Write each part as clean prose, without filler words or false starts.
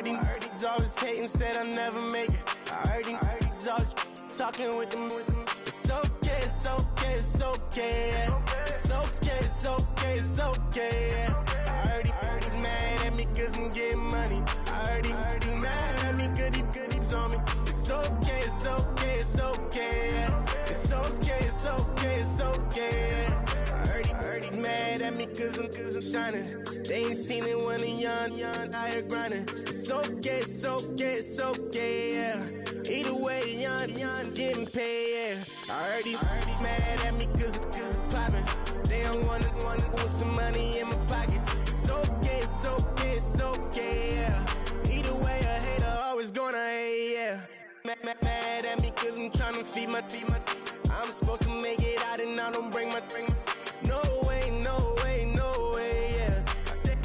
heard these always hating, said I'll never make it. I heard these always talking with them. It's okay, it's okay, it's okay, yeah. It's okay, it's okay, it's okay, yeah. I heard he's mad at me cause I'm getting money. I heard he's mad at me cause he's on me. It's okay, it's okay, it's okay, yeah. It's okay, it's okay, it's okay, yeah. I heard he's mad at me cause I'm shining. They ain't seen it when I'm young, out here grinding. It's okay, it's okay, it's okay, yeah. Either way, young, getting paid, yeah. I heard he's mad at me cause I'm poppin'. They don't wanna put some money in my pockets. It's okay, it's okay, it's okay, yeah. Either way, a hater always gonna hate, yeah. Mad at me cause I'm tryna feed my I'm supposed to make it out and I don't bring my No way, no way, no way, yeah. They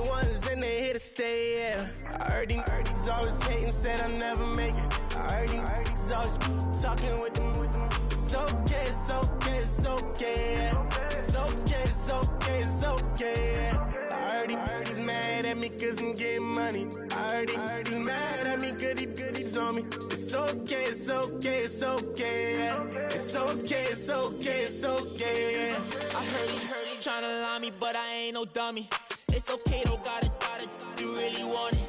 ones and they here to stay, yeah. I heard these always hating, said I'll never make it. I heard these always talking with them. It's okay, it's okay, it's okay, yeah. It's okay, it's okay, it's okay, yeah. I heard he's mad at me cause I'm getting money. I heard he's mad at me cause he's on me. It's okay, it's okay, it's okay, yeah. It's okay, it's okay, it's okay, yeah. I heard he tryna lie me, but I ain't no dummy. It's okay though, got it, you really want it.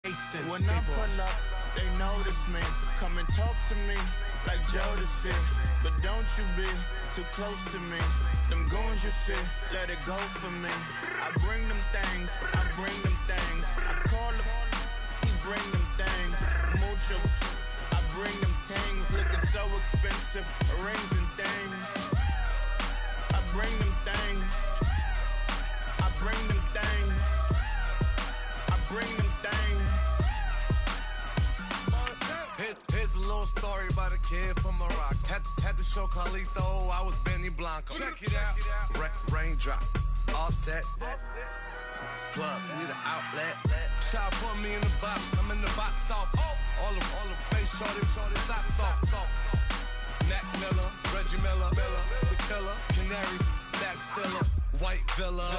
When I pull up, they notice me. Come and talk to me like Jodeci. But don't you be too close to me. Them goons you see, let it go for me. I bring them things, I bring them things. I call them, he bring them things. Mucho, I bring them things. Looking so expensive, rings and things. I bring them things. I bring them things. I bring them things. Here's a little story about a kid from Morocco. Had to show Carlito I was Benny Blanco. Check it out. Raindrop, offset. Plug, we the outlet. Shot put me in the box. I'm in the box off. All the face shorty, socks off. Mac Miller, Reggie Miller, the killer, Canaries, back stiller, white villa,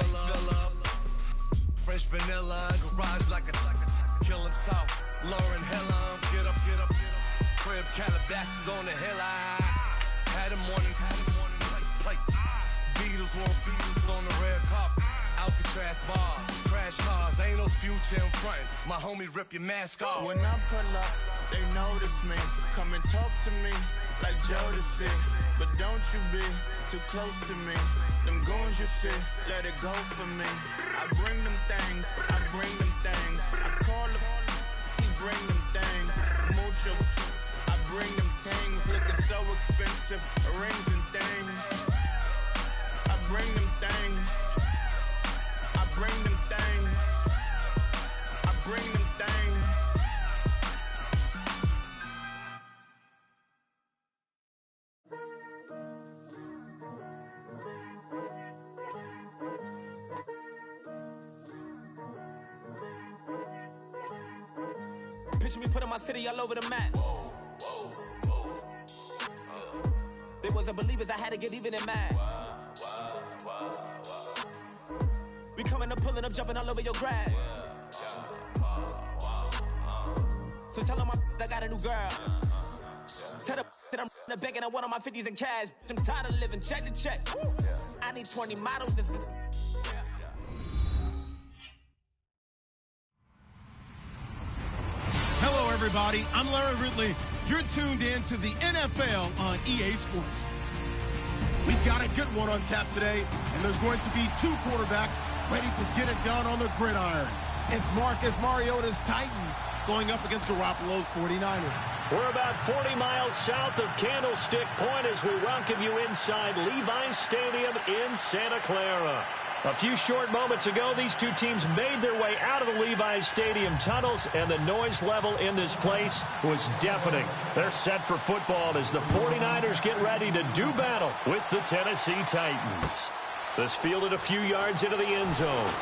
fresh vanilla, garage like a kill him soft. Lauren Hilla, get up. Crib Calabasas on the hill. I had him morning, plate. Beatles on the red carpet. Alcatraz bars, crash cars, ain't no future in front. My homies rip your mask off. When I pull up, they notice me. Come and talk to me like Jodeci. But don't you be too close to me. Them goons you see, let it go for me. I bring them things, I bring them things. I call them, he bring them things. Mucho, I bring them things. Looking so expensive, rings and things. I bring them things. I bring them things. I bring them things. Picture me putting my city all over the map. They wasn't believers, I had to get even in mad. We coming up, pulling up, jumping all over your grass. So tell them I got a new girl. Tell them that I'm begging at one of my 50s in cash. I'm tired of living check to check. I need 20 models, this is. Hello, everybody. I'm Larry Ridley. You're tuned in to the NFL on EA Sports. We've got a good one on tap today, and there's going to be two quarterbacks ready to get it done on the gridiron. It's Marcus Mariota's Titans going up against Garoppolo's 49ers. We're about 40 miles south of Candlestick Point as we welcome you inside Levi's Stadium in Santa Clara. A few short moments ago, these two teams made their way out of the Levi's Stadium tunnels, and the noise level in this place was deafening. They're set for football as the 49ers get ready to do battle with the Tennessee Titans. This fielded a few yards into the end zone.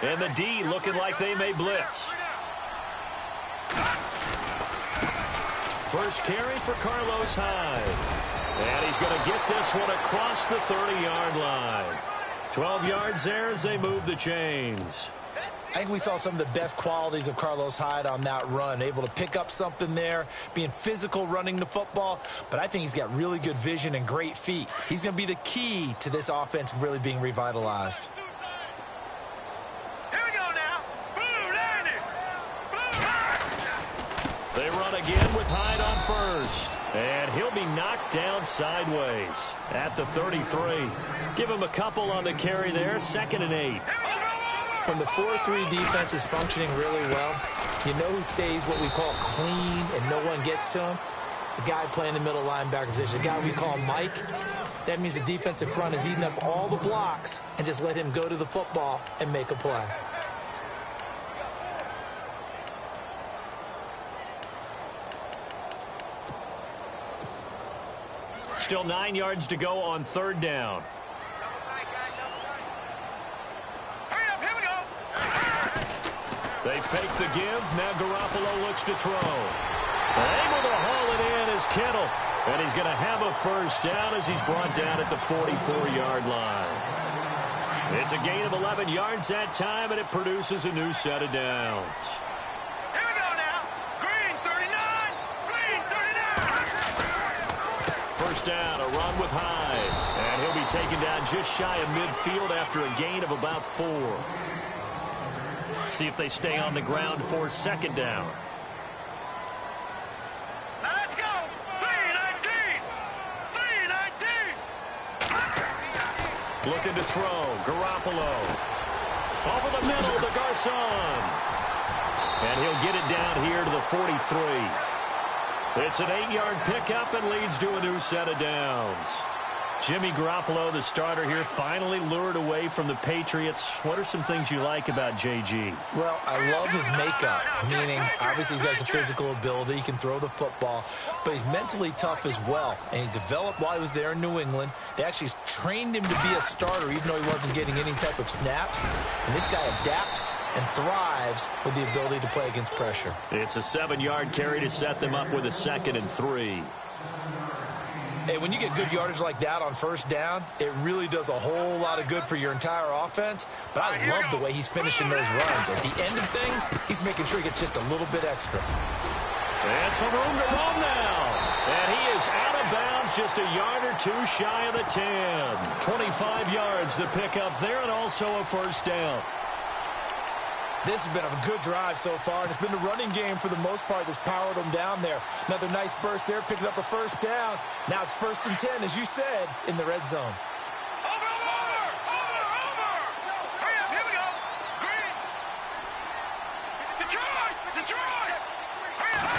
And the D looking like they may blitz. First carry for Carlos Hyde. And he's going to get this one across the 30-yard line. 12 yards there as they move the chains. I think we saw some of the best qualities of Carlos Hyde on that run. Able to pick up something there, being physical running the football. But I think he's got really good vision and great feet. He's going to be the key to this offense really being revitalized. They run again with Hyde on first. And he'll be knocked down sideways at the 33. Give him a couple on the carry there. 2nd and 8. When the 4-3 defense is functioning really well, you know who stays what we call clean and no one gets to him? The guy playing the middle linebacker position, the guy we call Mike. That means the defensive front is eating up all the blocks and just let him go to the football and make a play. Still 9 yards to go on 3rd down. They fake the give. Now Garoppolo looks to throw. Able to haul it in is Kittle. And he's going to have a first down as he's brought down at the 44-yard line. It's a gain of 11 yards that time, and it produces a new set of downs. Here we go now. Green 39. Green 39. First down, a run with Hyde. And he'll be taken down just shy of midfield after a gain of about 4. See if they stay on the ground for second down. Now let's go. 319. 319. Looking to throw. Garoppolo. Over the middle to Garcon. And he'll get it down here to the 43. It's an 8-yard pickup and leads to a new set of downs. Jimmy Garoppolo, the starter here, finally lured away from the Patriots. What are some things you like about JG? Well, I love his makeup, meaning obviously he's got some physical ability. He can throw the football, but he's mentally tough as well. And he developed while he was there in New England. They actually trained him to be a starter, even though he wasn't getting any type of snaps. And this guy adapts and thrives with the ability to play against pressure. It's a 7-yard carry to set them up with a 2nd and 3. Hey, when you get good yardage like that on first down, it really does a whole lot of good for your entire offense. But I love the way he's finishing those runs. At the end of things, he's making sure he gets just a little bit extra. And some room to roam now. And he is out of bounds just a yard or 2 shy of the 10. 25 yards to pick up there and also a first down. This has been a good drive so far, and it's been the running game for the most part that's powered them down there. Another nice burst there, picking up a first down. Now it's 1st and 10, as you said, in the red zone. Over. Hurry up, here we go. Green. Detroit. Hurry up.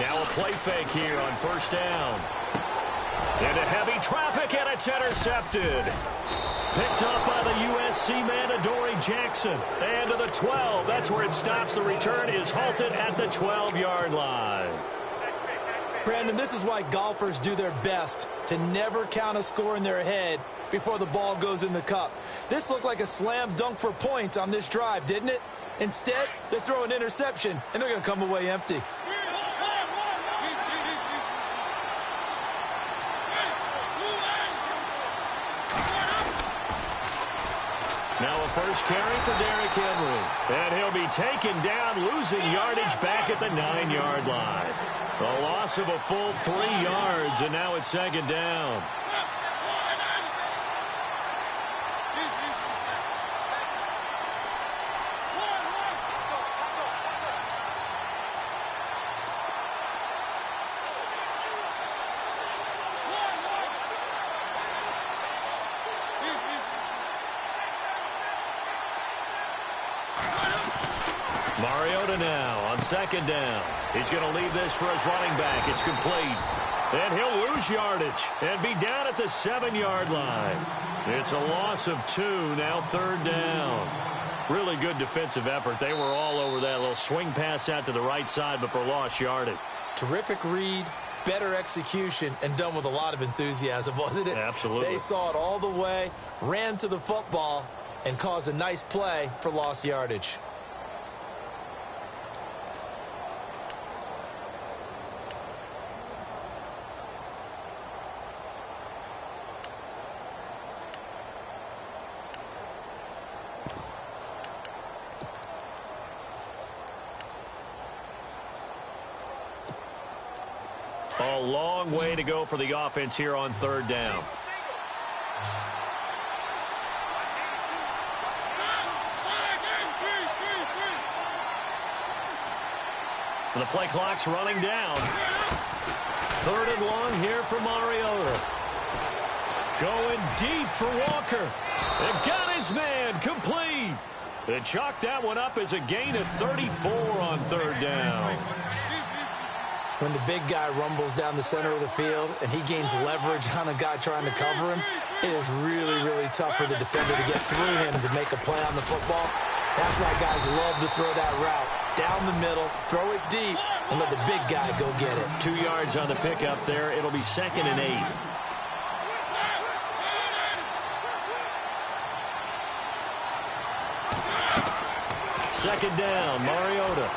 Now a play fake here on first down. Into heavy traffic, and it's intercepted. Picked up by the USC man, Adoree Jackson. And to the 12. That's where it stops. The return is halted at the 12-yard line. Brandon, this is why golfers do their best to never count a score in their head before the ball goes in the cup. This looked like a slam dunk for points on this drive, didn't it? Instead, they throw an interception, and they're going to come away empty. Now a first carry for Derrick Henry. And he'll be taken down, losing yardage back at the 9-yard line. A loss of a full 3 yards, and now it's second down. Mariota now on second down. He's going to leave this for his running back. It's complete. And he'll lose yardage and be down at the 7-yard line. It's a loss of 2, now 3rd down. Really good defensive effort. They were all over that little swing pass out to the right side before lost yardage. Terrific read, better execution, and done with a lot of enthusiasm, wasn't it? Absolutely. They saw it all the way, ran to the football, and caused a nice play for lost yardage. A long way to go for the offense here on 3rd down. The play clock's running down. 3rd and long here for Mariota. Going deep for Walker. And got his man complete. They chalked that one up as a gain of 34 on 3rd down. When the big guy rumbles down the center of the field and he gains leverage on a guy trying to cover him, it is really, really tough for the defender to get through him to make a play on the football. That's why guys love to throw that route. Down the middle, throw it deep, and let the big guy go get it. 2 yards on the pickup there. It'll be 2nd and 8. second down. Mariota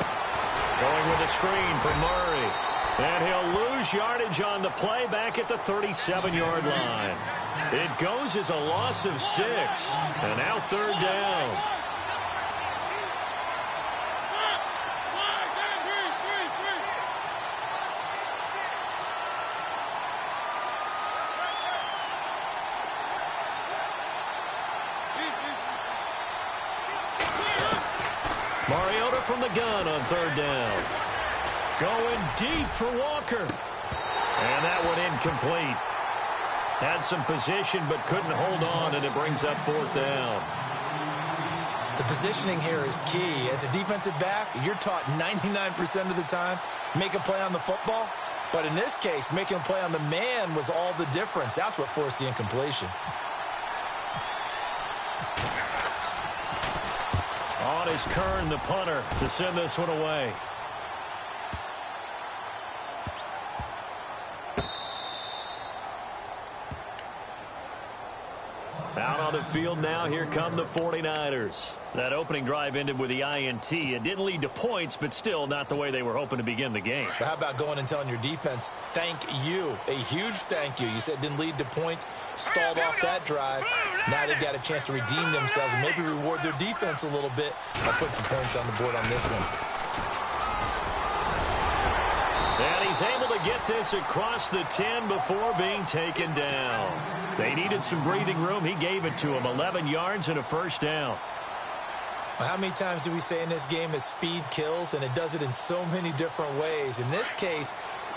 going with a screen for Murray. And he'll lose yardage on the play back at the 37-yard line. It goes as a loss of 6. And now third down. Mariota from the gun on third down. Going deep for Walker. And that one incomplete. Had some position but couldn't hold on, and it brings up fourth down. The positioning here is key. As a defensive back, you're taught 99% of the time, make a play on the football. But in this case, making a play on the man was all the difference. That's what forced the incompletion. On is Kern, the punter, to send this one away. Out on the field now, here come the 49ers. That opening drive ended with the INT. It didn't lead to points, but still not the way they were hoping to begin the game. But how about going and telling your defense, thank you, a huge thank you. You said it didn't lead to points, stalled off that drive. Now they've got a chance to redeem themselves and maybe reward their defense a little bit by putting some points on the board on this one. And he's able to get this across the 10 before being taken down. They needed some breathing room. He gave it to them. 11 yards and a first down. Well, how many times do we say in this game that speed kills, and it does it in so many different ways? In this case,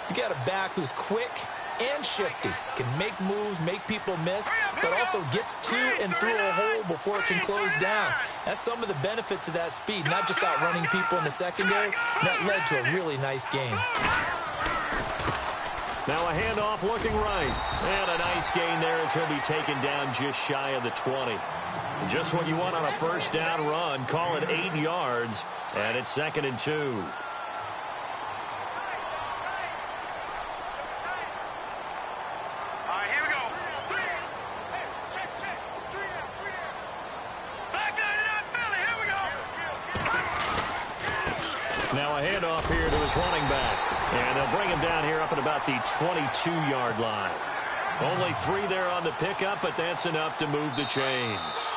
you got a back who's quick and shifty, can make moves, make people miss, but also gets to and through a hole before it can close down. That's some of the benefits of that speed, not just outrunning people in the secondary. That led to a really nice game. Now a handoff looking right. And a nice gain there as he'll be taken down just shy of the 20. Just what you want on a first down run. Call it 8 yards. And it's 2nd and 2. All right, here we go. Back 99 Philly, here we go. Now a handoff here to his running back. And they'll bring him down here up at about the 22-yard line. Only 3 there on the pickup, but that's enough to move the chains.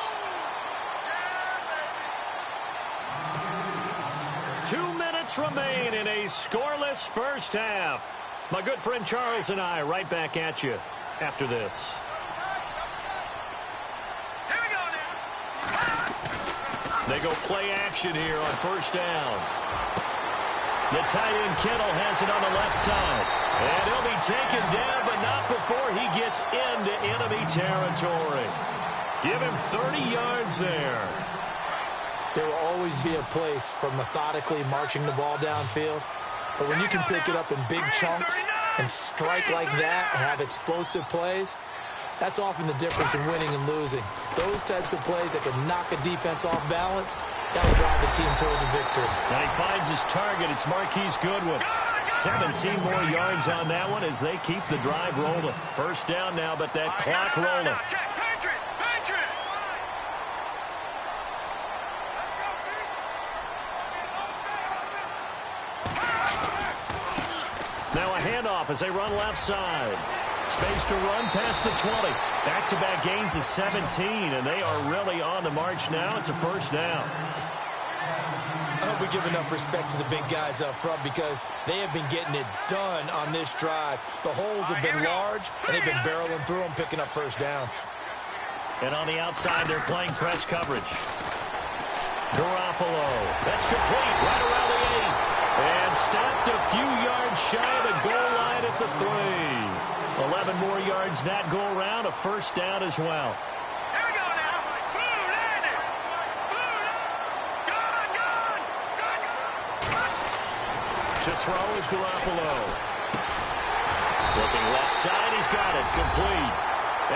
2 minutes remain in a scoreless first half. My good friend Charles and I right back at you after this. Here we go now. They go play action here on first down. The tight end Kittle has it on the left side. And he'll be taken down, but not before he gets into enemy territory. Give him 30 yards there. There will always be a place for methodically marching the ball downfield. But when you can pick it up in big chunks and strike like that, have explosive plays, that's often the difference in winning and losing. Those types of plays that can knock a defense off balance, that'll drive the team towards a victory. And he finds his target. It's Marquise Goodwin. 17 more yards on that one as they keep the drive rolling. First down now, but that clock rolling. Now a handoff as they run left side. Space to run past the 20. Back-to-back gains of 17, and they are really on the march now. It's a first down. I hope we give enough respect to the big guys up front because they have been getting it done on this drive. The holes have been large, and they've been barreling through them, picking up first downs. And on the outside, they're playing press coverage. Garoppolo. That's complete right around the 8. And stopped a few yards shy of the goal line at the 3. 11 more yards that go around, a first down as well. Here we go now. Blue landed. Gone. To throw is Garoppolo. Looking left side, he's got it, complete.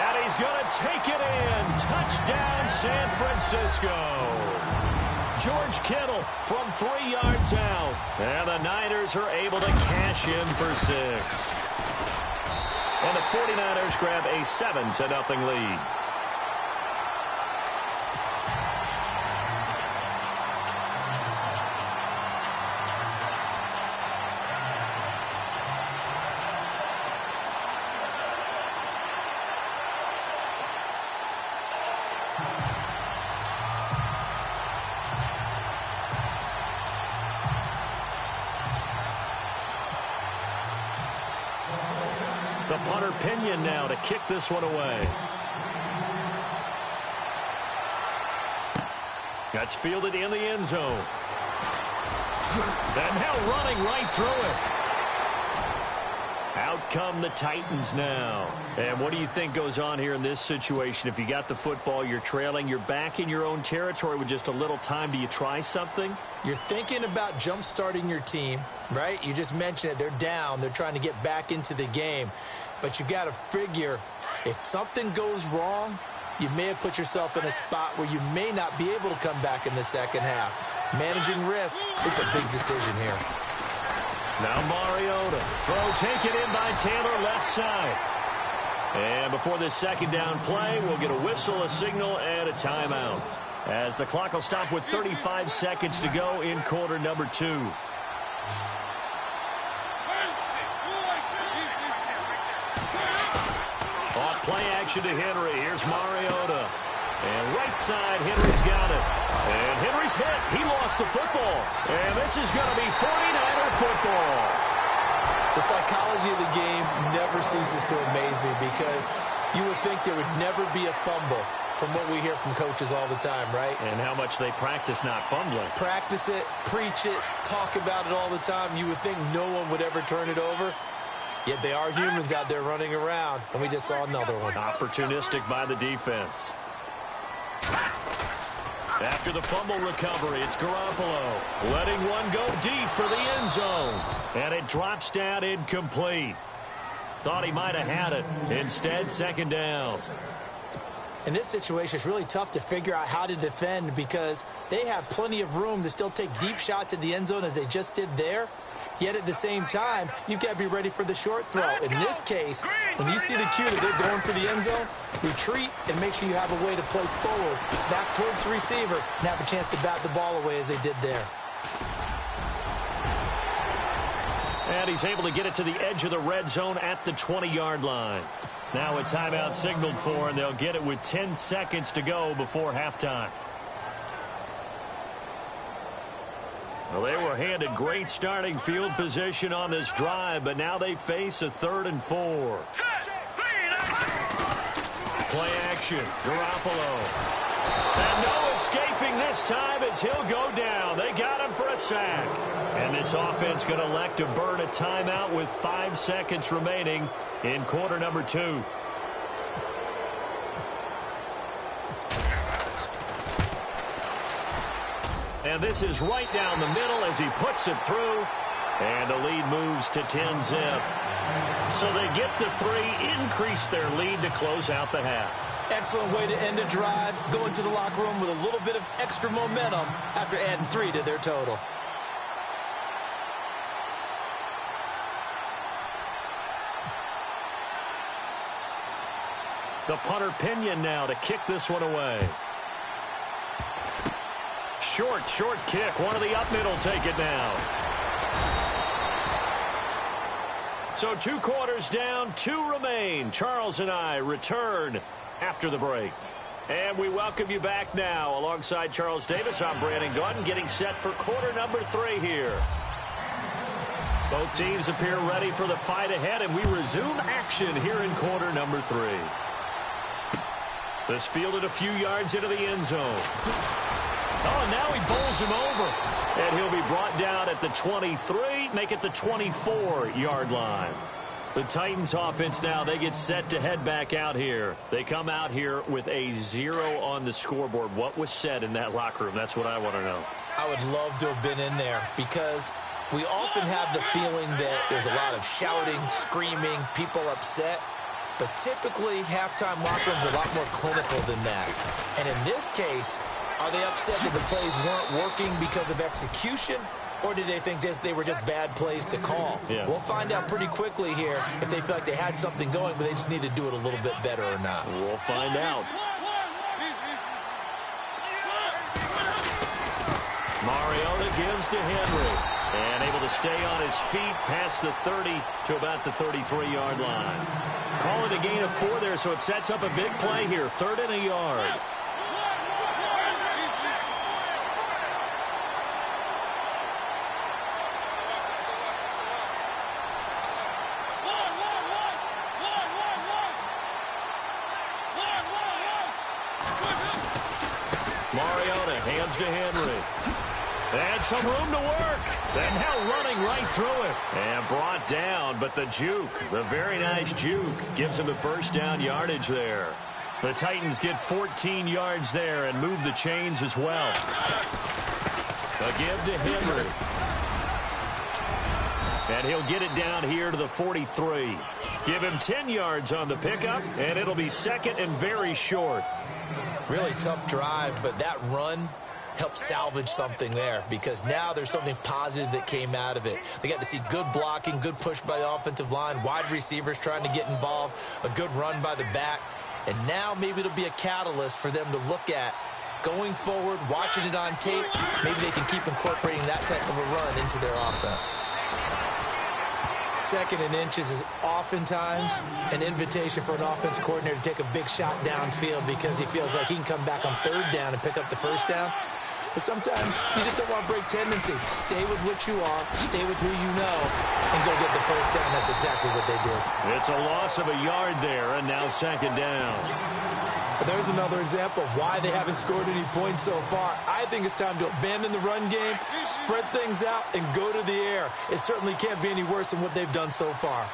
And he's going to take it in. Touchdown, San Francisco. George Kittle from 3 yards out. And the Niners are able to cash in for 6. And the 49ers grab a 7-0 lead. The punter Pinion now to kick this one away. That's fielded in the end zone. And now running right through it. Out come the Titans now. And what do you think goes on here in this situation? If you got the football, you're trailing, you're back in your own territory with just a little time. Do you try something? You're thinking about jump-starting your team, right? You just mentioned it. They're down. They're trying to get back into the game. But you got to figure if something goes wrong, you may have put yourself in a spot where you may not be able to come back in the second half. Managing risk is a big decision here. Now Mariota. Throw taken in by Taylor left side. And before this second down play, we'll get a whistle, a signal, and a timeout. As the clock will stop with 35 seconds to go in quarter number 2. Off play action to Henry. Here's Mariota. And right side, Henry's got it. And Henry's hit. He lost the football. And this is going to be 49er football. The psychology of the game never ceases to amaze me because you would think there would never be a fumble from what we hear from coaches all the time, right? And how much they practice not fumbling. Practice it, preach it, talk about it all the time. You would think no one would ever turn it over. Yet they are humans out there running around, and we just saw another one. Opportunistic by the defense. After the fumble recovery, it's Garoppolo letting one go deep for the end zone. And it drops down incomplete. Thought he might have had it. Instead, second down. In this situation, it's really tough to figure out how to defend because they have plenty of room to still take deep shots at the end zone as they just did there. Yet at the same time, you've got to be ready for the short throw. In this case, when you see the cue that they're going for the end zone, retreat and make sure you have a way to play forward, back towards the receiver, and have a chance to bat the ball away as they did there. And he's able to get it to the edge of the red zone at the 20-yard line. Now a timeout signaled for, and they'll get it with 10 seconds to go before halftime. Well, they were handed great starting field position on this drive, but now they face a 3rd and 4. Play action, Garoppolo. And no escaping this time as he'll go down. They got him for a sack. And this offense going to elect to burn a timeout with 5 seconds remaining in quarter number 2. And this is right down the middle as he puts it through. And the lead moves to 10-zip. So they get the 3, increase their lead to close out the half. Excellent way to end a drive. Go into the locker room with a little bit of extra momentum after adding 3 to their total. The punter Pinion now to kick this one away. Short kick. One of the up middle take it now. So 2 quarters down, 2 remain. Charles and I return after the break. And we welcome you back now. Alongside Charles Davis, I'm Brandon Gunn, getting set for quarter number 3 here. Both teams appear ready for the fight ahead, and we resume action here in quarter number 3. This fielded a few yards into the end zone. Oh, and now he bowls him over. And he'll be brought down at the 23, make it the 24-yard line. The Titans offense now, they get set to head back out here. They come out here with a 0 on the scoreboard. What was said in that locker room? That's what I want to know. I would love to have been in there because we often have the feeling that there's a lot of shouting, screaming, people upset. But typically, halftime locker rooms are a lot more clinical than that. And in this case, are they upset that the plays weren't working because of execution, or did they think they were just bad plays to call? Yeah. We'll find out pretty quickly here if they feel like they had something going, but they just need to do it a little bit better or not. We'll find out. Mariota gives to Henry. And able to stay on his feet past the 30 to about the 33-yard line. Call it a gain of 4 there, so it sets up a big play here. 3rd and a yard. gives to Henry. And some room to work. And now running right through it. And brought down, but the juke, the very nice juke, gives him the first down yardage there. The Titans get 14 yards there and move the chains as well. A give to Henry. And he'll get it down here to the 43. Give him 10 yards on the pickup, and it'll be second and very short. Really tough drive, but that run helped salvage something there because now there's something positive that came out of it. They got to see good blocking, good push by the offensive line, wide receivers trying to get involved, a good run by the back. And now maybe it'll be a catalyst for them to look at going forward, watching it on tape. Maybe they can keep incorporating that type of a run into their offense. Second and inches is oftentimes an invitation for an offensive coordinator to take a big shot downfield because he feels like he can come back on third down and pick up the first down. But sometimes you just don't want to break tendency. Stay with what you are, stay with who you know, and go get the first down. That's exactly what they did. It's a loss of a yard there, and now second down. There's another example of why they haven't scored any points so far. I think it's time to abandon the run game, spread things out, and go to the air. It certainly can't be any worse than what they've done so far.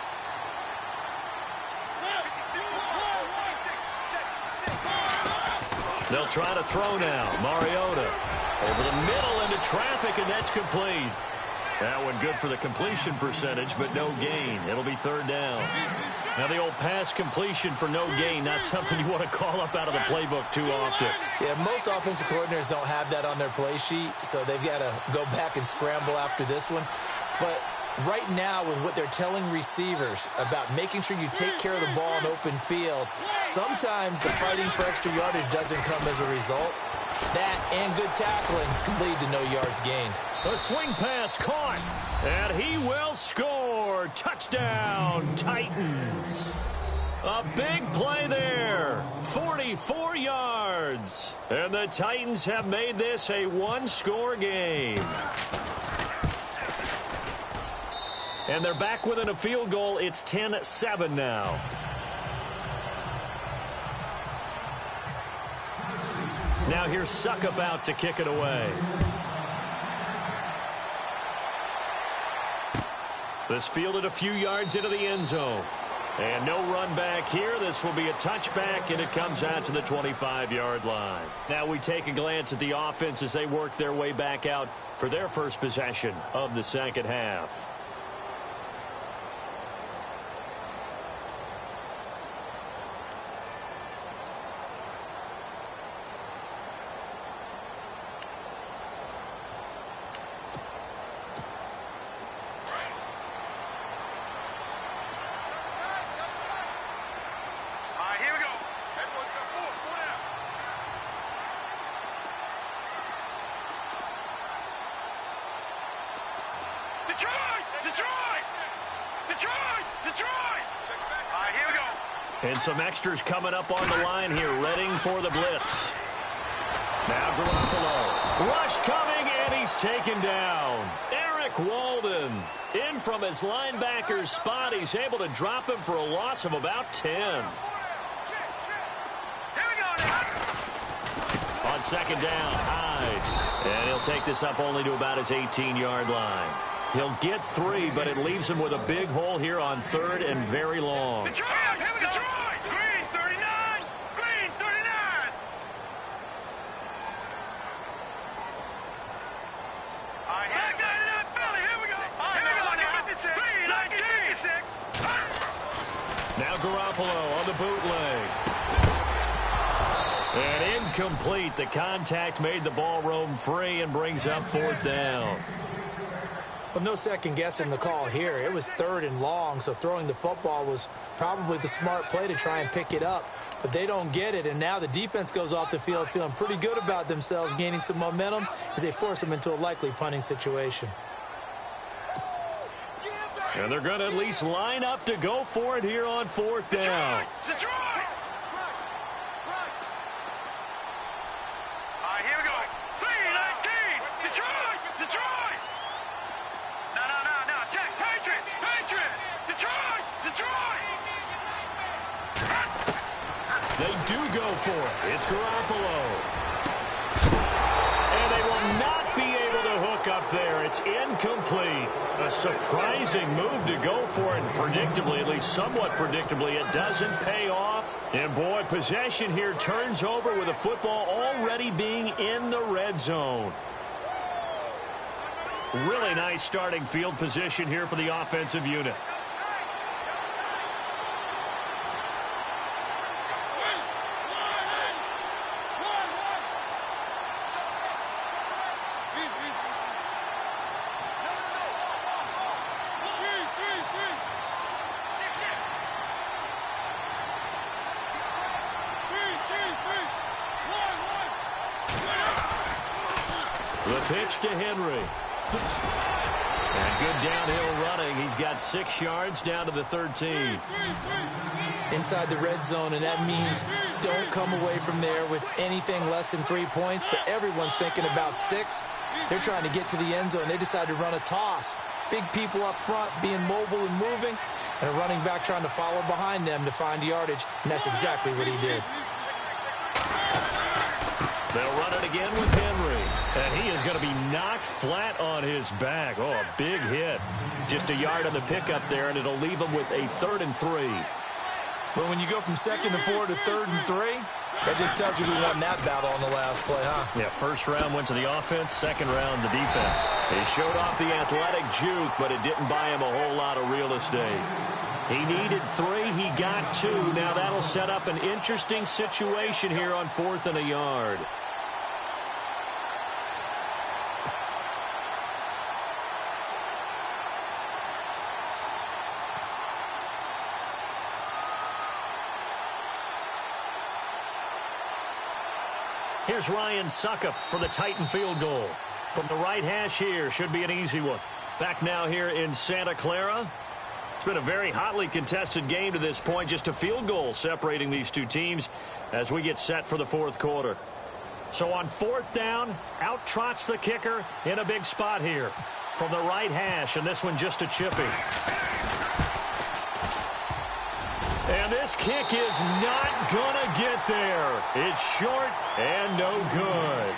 They'll try to throw now. Mariota over the middle into traffic, and that's complete. That one good for the completion percentage, but no gain. It'll be third down. Now the old pass completion for no gain, not something you want to call up out of the playbook too often. Yeah, most offensive coordinators don't have that on their play sheet, so they've got to go back and scramble after this one. But right now, with what they're telling receivers about making sure you take care of the ball in open field, sometimes the fighting for extra yardage doesn't come as a result. That and good tackling can lead to no yards gained. A swing pass caught, and he will score. Touchdown, Titans. A big play there, 44 yards. And the Titans have made this a one-score game. And they're back within a field goal. It's 10-7 now. Now here's Suckup out to kick it away. This fielded a few yards into the end zone. And no run back here. This will be a touchback, and it comes out to the 25-yard line. Now we take a glance at the offense as they work their way back out for their first possession of the second half. And some extras coming up on the line here, readying for the blitz. Now Garoppolo. Rush coming, and he's taken down. Eric Walden in from his linebacker's spot. He's able to drop him for a loss of about 10. On second down, Hyde. And he'll take this up only to about his 18-yard line. He'll get 3, but it leaves him with a big hole here on third and very long. Detroit! Green 39! Green 39! Back 99 Philly, here we go! Here we go now! 56! Green 56! Now Garoppolo on the bootleg. And incomplete. The contact made the ball roam free and brings up fourth down. Well, no second guessing the call here. It was third and long, so throwing the football was probably the smart play to try and pick it up. But they don't get it, and now the defense goes off the field feeling pretty good about themselves, gaining some momentum as they force them into a likely punting situation. And they're going to at least line up to go for it here on fourth down. Detroit! Here we go. 3-19! Detroit! Detroit! No. Check. Patriot! Detroit! They do go for it. It's Garoppolo. And incomplete. A surprising move to go for it, and predictably, at least somewhat predictably, it doesn't pay off. And boy, possession here turns over with the football already being in the red zone. Really nice starting field position here for the offensive unit. The pitch to Henry. And good downhill running. He's got 6 yards down to the 13. Inside the red zone, and that means don't come away from there with anything less than 3 points, but everyone's thinking about 6. They're trying to get to the end zone. They decide to run a toss. Big people up front being mobile and moving, and a running back trying to follow behind them to find yardage, and that's exactly what he did. They'll run it again with Henry. And he is going to be knocked flat on his back. Oh, a big hit. Just a yard on the pickup there, and it'll leave him with a 3rd and 3. But when you go from 2nd and 4 to 3rd and 3, that just tells you who won that battle on the last play, huh? Yeah, first round went to the offense, second round the defense. He showed off the athletic juke, but it didn't buy him a whole lot of real estate. He needed 3. He got 2. Now that'll set up an interesting situation here on 4th and a yard. Here's Ryan Suckup for the Titan field goal. From the right hash here, should be an easy one. Back now here in Santa Clara. It's been a very hotly contested game to this point. Just a field goal separating these two teams as we get set for the 4th quarter. So on 4th down, out trots the kicker in a big spot here. From the right hash, and this one just a chipping. And this kick is not going to get there. It's short and no good.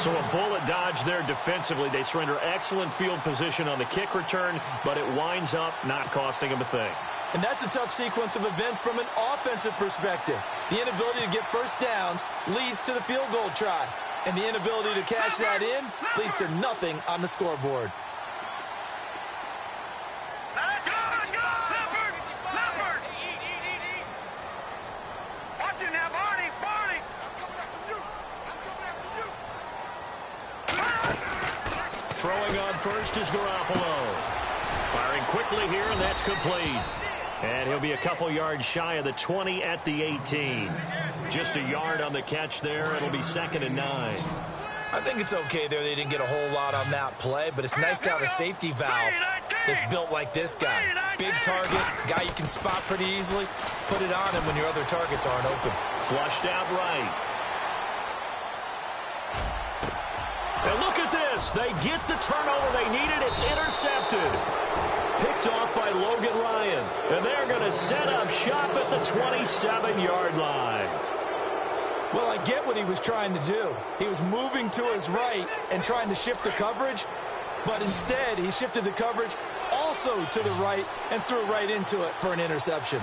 So a bullet dodge there defensively. They surrender excellent field position on the kick return, but it winds up not costing them a thing. And that's a tough sequence of events from an offensive perspective. The inability to get first downs leads to the field goal try. And the inability to cash that in leads to nothing on the scoreboard. Throwing on first is Garoppolo. Firing quickly here, and that's complete. And he'll be a couple yards shy of the 20 at the 18. Just a yard on the catch there. It'll be 2nd and 9. I think it's okay there. They didn't get a whole lot on that play, but it's nice to have a safety valve that's built like this guy. Big target, guy you can spot pretty easily. Put it on him when your other targets aren't open. Flushed out right. And look at this. They get the turnover they needed. It's intercepted. Picked off by Logan Ryan. And they're going to set up shop at the 27-yard line. Well, I get what he was trying to do. He was moving to his right and trying to shift the coverage. But instead, he shifted the coverage also to the right and threw right into it for an interception.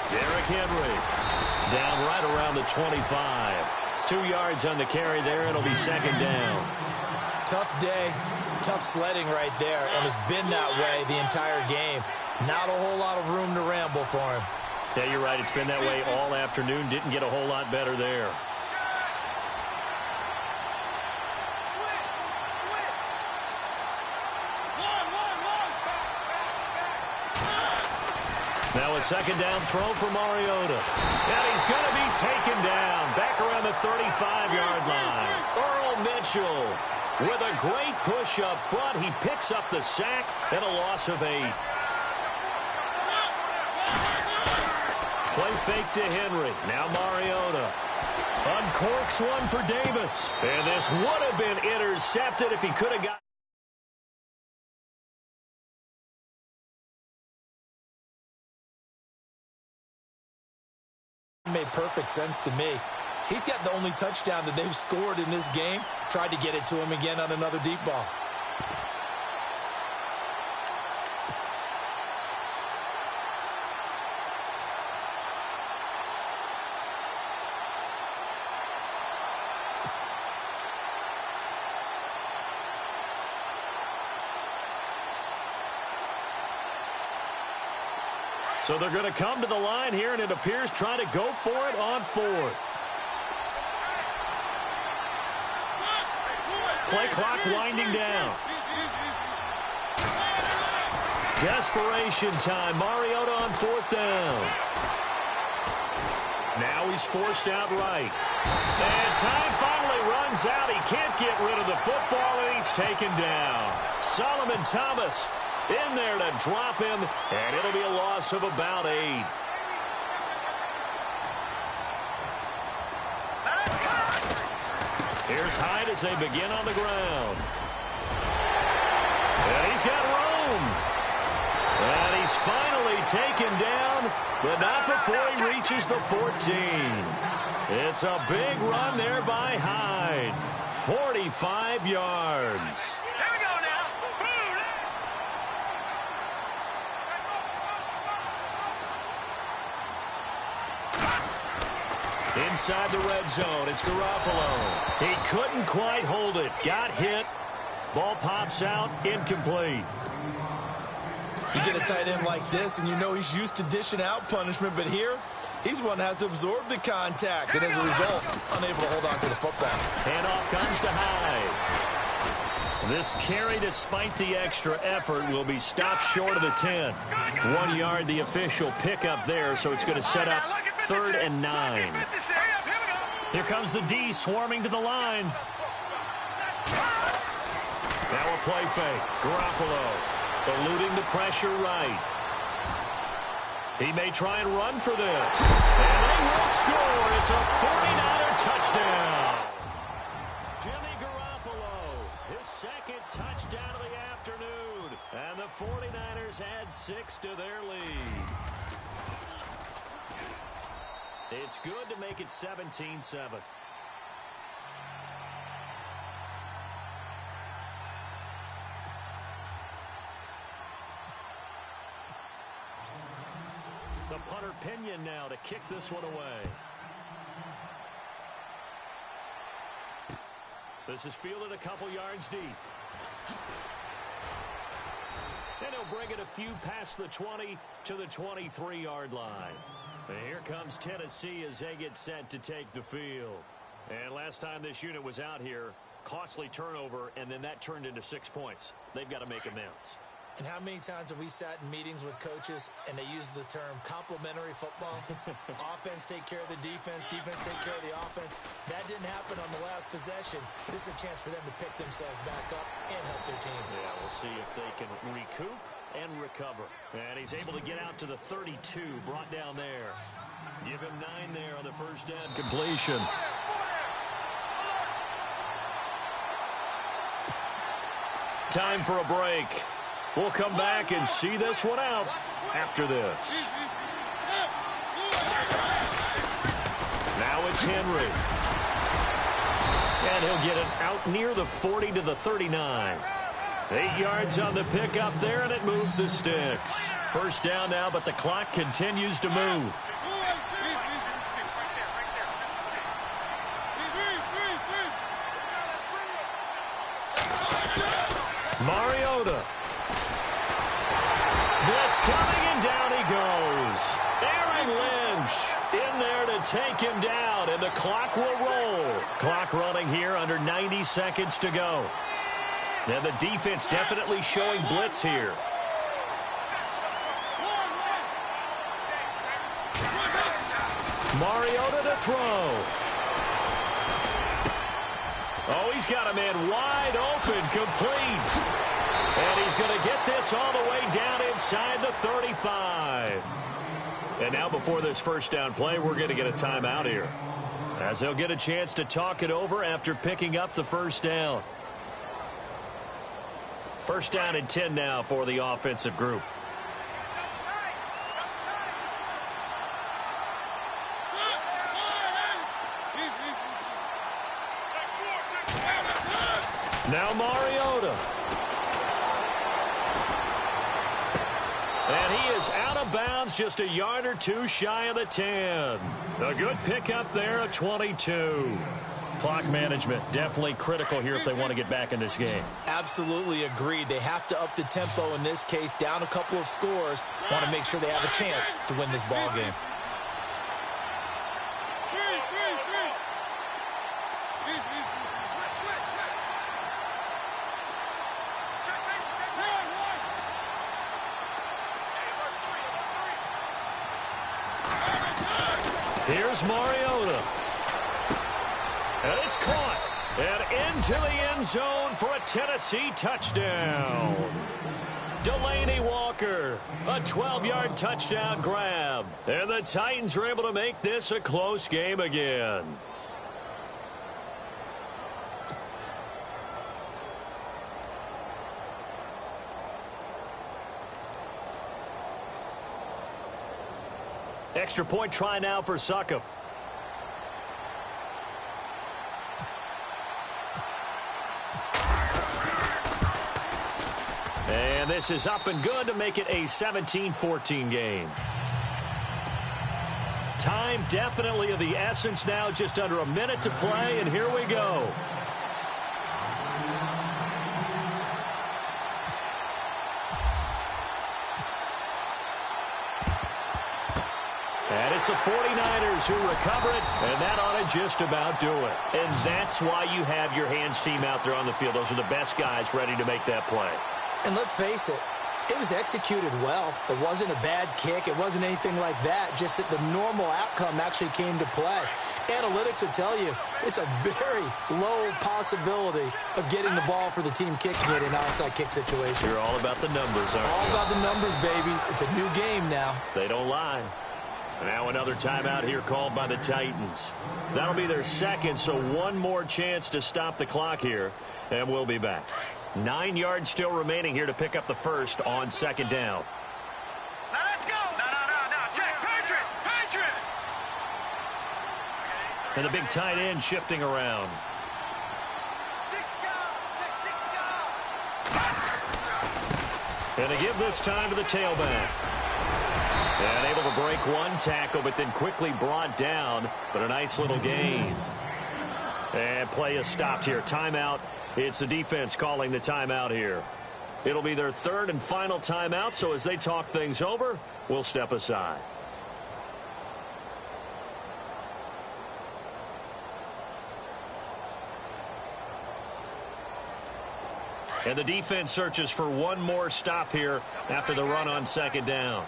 Derrick Henry down right around the 25. 2 yards on the carry there. It'll be 2nd down. Tough day, tough sledding right there, and it's been that way the entire game. Not a whole lot of room to ramble for him. Yeah, you're right. It's been that way all afternoon. Didn't get a whole lot better there. Now a 2nd down throw for Mariota. And he's going to be taken down back around the 35-yard line. Earl Mitchell with a great push up front. He picks up the sack and a loss of 8. Play fake to Henry. Now Mariota. Uncorks one for Davis. And this would have been intercepted if he could have got. Made perfect sense to me. He's got the only touchdown that they've scored in this game. Tried to get it to him again on another deep ball. So they're going to come to the line here, and it appears trying to go for it on fourth. Play clock winding down. Desperation time. Mariota on fourth down. Now he's forced out right. And time finally runs out. He can't get rid of the football, and he's taken down. Solomon Thomas in there to drop him, and it'll be a loss of about 8. Here's Hyde as they begin on the ground. And he's got room. And he's finally taken down, but not before he reaches the 14. It's a big run there by Hyde. 45 yards. Inside the red zone, it's Garoppolo. He couldn't quite hold it. Got hit. Ball pops out, incomplete. You get a tight end like this, and you know he's used to dishing out punishment, but here, he's one that has to absorb the contact, and as a result, unable to hold on to the football. Handoff comes to Hyde. This carry, despite the extra effort, will be stopped short of the 10. 1 yard, the official pickup there, so it's going to set up 3rd and 9. Here comes the D swarming to the line. Now a play fake. Garoppolo eluding the pressure right. He may try and run for this. And they will score. It's a 49er touchdown. Jimmy Garoppolo, his second touchdown of the afternoon. And the 49ers add 6 to their lead. It's good to make it 17-7. The punter Pinion now to kick this one away. This is fielded a couple yards deep. And he'll bring it a few past the 20 to the 23-yard line. And here comes Tennessee as they get set to take the field. And last time this unit was out here, costly turnover, and then that turned into 6 points. They've got to make amends. And how many times have we sat in meetings with coaches and they use the term complementary football? Offense take care of the defense, defense take care of the offense. That didn't happen on the last possession. This is a chance for them to pick themselves back up and help their team. Yeah, we'll see if they can recoup and recover. And he's able to get out to the 32, brought down there. Give him 9 there on the first down completion. Time for a break. We'll come back and see this one out after this. Now it's Henry. And he'll get it out near the 40 to the 39. 8 yards on the pickup there, and it moves the sticks. First down now, but the clock continues to move. Mariota. Blitz coming, and down he goes. Aaron Lynch in there to take him down, and the clock will roll. Clock running here, under 90 seconds to go. Now the defense definitely showing blitz here. Mariota to throw. Oh, he's got a man wide open, complete. And he's going to get this all the way down inside the 35. And now before this first down play, we're going to get a timeout here, as they'll get a chance to talk it over after picking up the first down. First down and 10 now for the offensive group. Now Mariota. And he is out of bounds, just a yard or two shy of the 10. A good pickup there, a 22. Clock management definitely critical here if they want to get back in this game. Absolutely agreed. They have to up the tempo in this case, down a couple of scores. Want to make sure they have a chance to win this ball game. Here's Mariota. And it's caught. And into the end zone for a Tennessee touchdown. Delaney Walker, a 12-yard touchdown grab. And the Titans are able to make this a close game again. Extra point try now for Succop. And this is up and good to make it a 17-14 game. Time definitely of the essence now, just under a minute to play, and here we go. And it's the 49ers who recover it, and that ought to just about do it. And that's why you have your hands team out there on the field. Those are the best guys ready to make that play. And let's face it, it was executed well. It wasn't a bad kick. It wasn't anything like that, just that the normal outcome actually came to play. Analytics will tell you it's a very low possibility of getting the ball for the team kicking it in an onside kick situation. You're all about the numbers, aren't you? All about the numbers, baby. It's a new game now. They don't lie. Now another timeout here called by the Titans. That'll be their second, so one more chance to stop the clock here, and we'll be back. 9 yards still remaining here to pick up the first on second down. Now let's go. No. Check. Patriot. And the big tight end shifting around. And they give this time to the tailback. And able to break one tackle, but then quickly brought down. But a nice little gain. And play is stopped here. Timeout. It's the defense calling the timeout here. It'll be their third and final timeout, so as they talk things over, we'll step aside. And the defense searches for one more stop here after the run on second down.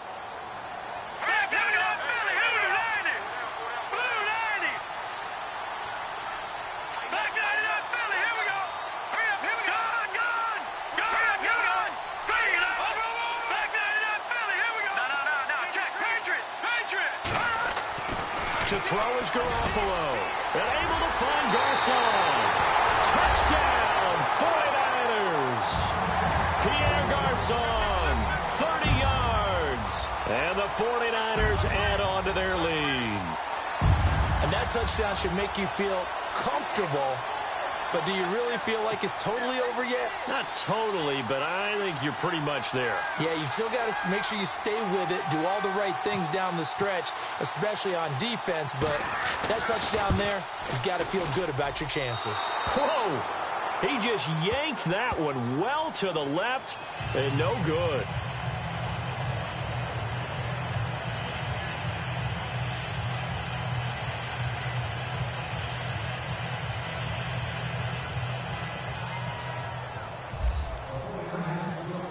To throw is Garoppolo. And able to find Garcon. Touchdown, 49ers. Pierre Garcon, 30 yards. And the 49ers add on to their lead. And that touchdown should make you feel comfortable. But do you really feel like it's totally over yet? Not totally, but I think you're pretty much there. Yeah, you've still got to make sure you stay with it, do all the right things down the stretch, especially on defense. But that touchdown there, you've got to feel good about your chances. Whoa! He just yanked that one well to the left, and no good.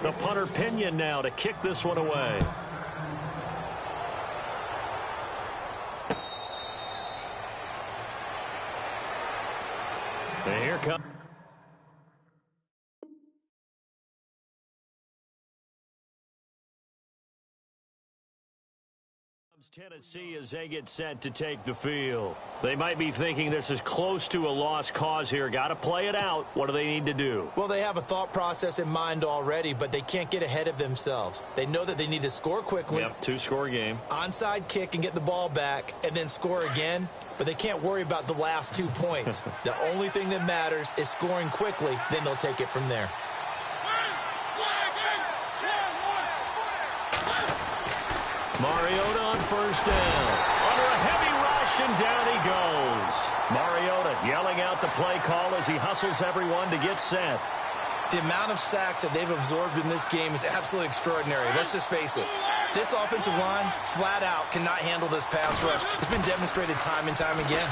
The punter Pinion now to kick this one away. And here comes Tennessee as they get set to take the field. They might be thinking this is close to a lost cause here. Got to play it out. What do they need to do? Well, they have a thought process in mind already, but they can't get ahead of themselves. They know that they need to score quickly. Yep, two-score game. Onside kick and get the ball back, and then score again. but they can't worry about the last 2 points. The only thing that matters is scoring quickly, then they'll take it from there. Mariota on first down. Under a heavy rush, and down he goes. Mariota yelling out the play call as he hustles everyone to get set. The amount of sacks that they've absorbed in this game is absolutely extraordinary. Let's just face it. This offensive line, flat out, cannot handle this pass rush. It's been demonstrated time and time again.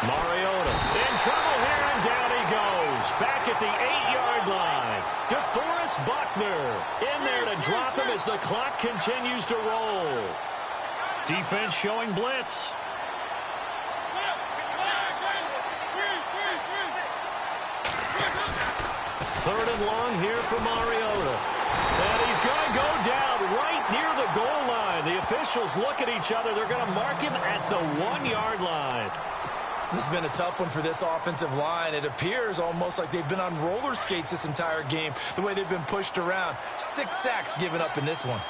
Mariota in trouble here, and down he goes. Back at the 8-yard line. DeForest Buckner in there to drop him as the clock continues to roll. Defense showing blitz. Third and long here for Mariota. And he's going to go down right near the goal line. The officials look at each other. They're going to mark him at the 1-yard line. This has been a tough one for this offensive line. It appears almost like they've been on roller skates this entire game, the way they've been pushed around. 6 sacks given up in this one.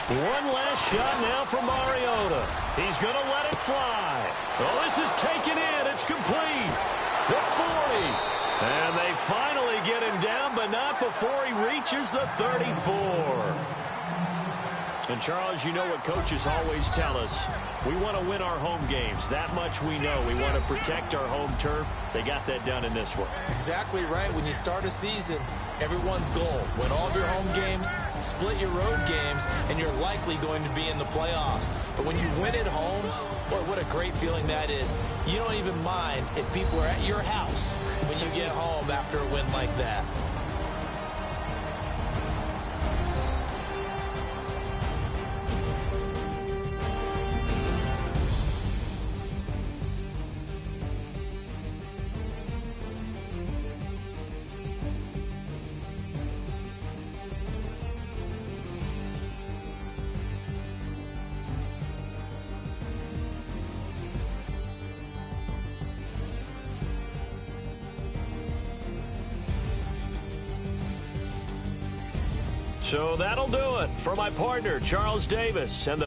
One last shot now for Mariota. He's going to let it fly. Oh, this is taken in. It's complete. The 40. And they finally get him down, but not before he reaches the 34. And, Charles, you know what coaches always tell us. We want to win our home games. That much we know. We want to protect our home turf. They got that done in this one. Exactly right. When you start a season, everyone's goal, win all of your home games, split your road games, and you're likely going to be in the playoffs. But when you win at home, boy, what a great feeling that is. You don't even mind if people are at your house when you get home after a win like that. So that'll do it for my partner, Charles Davis, and the